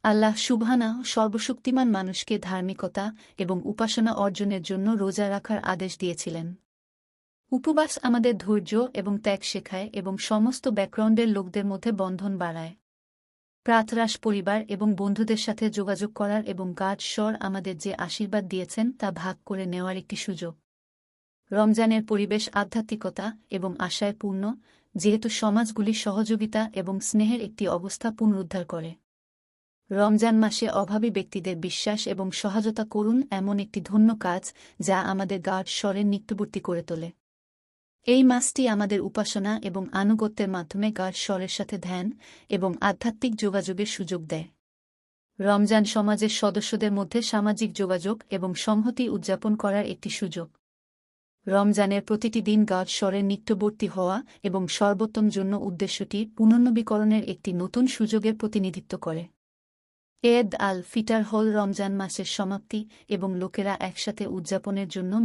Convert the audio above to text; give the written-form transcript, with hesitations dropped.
আল্লাহ সুবহানাহু সর্বশক্তিমান মানুষকে ধার্মিকতা এবং উপাসনা অর্জনের জন্য রোজা রাখার আদেশ দিয়েছিলেন। উপবাস আমাদের ধৈর্য এবং ত্যাগ শেখায় এবং সমস্ত ব্যাকগ্রাউন্ডের লোকদের মধ্যে বন্ধন বাড়ায়। প্রাতরাশ পরিবার এবং বন্ধুদের সাথে যোগাযোগ করার এবং গাড স্বর আমাদের যে আশীর্বাদ দিয়েছেন তা ভাগ করে নেওয়ার একটি সুযোগ। রমজানের পরিবেশ আধ্যাত্মিকতা এবং আশায় পূর্ণ, যেহেতু সমাজগুলি সহযোগিতা এবং স্নেহের একটি অবস্থা পুনরুদ্ধার করে। রমজান মাসে অভাবী ব্যক্তিদের বিশ্বাস এবং সহায়তা করুন এমন একটি ধন্য কাজ যা আমাদের গাড স্বরের নিকটবর্তী করে তোলে। এই মাসটি আমাদের উপাসনা এবং আনুগত্যের মাধ্যমে গাড স্বরের সাথে ধ্যান এবং আধ্যাত্মিক যোগাযোগের সুযোগ দেয়। রমজান সমাজের সদস্যদের মধ্যে সামাজিক যোগাযোগ এবং সংহতি উদযাপন করার একটি সুযোগ। রমজানের প্রতিটি দিন গাড স্বরের নিকটবর্তী হওয়া এবং সর্বোত্তম জন্য উদ্দেশ্যটি পুনর্নবীকরণের একটি নতুন সুযোগের প্রতিনিধিত্ব করে। ঈদ আল ফিতর হল রমজান মাসের সমাপ্তি এবং লোকেরা একসাথে উদযাপনের জন্য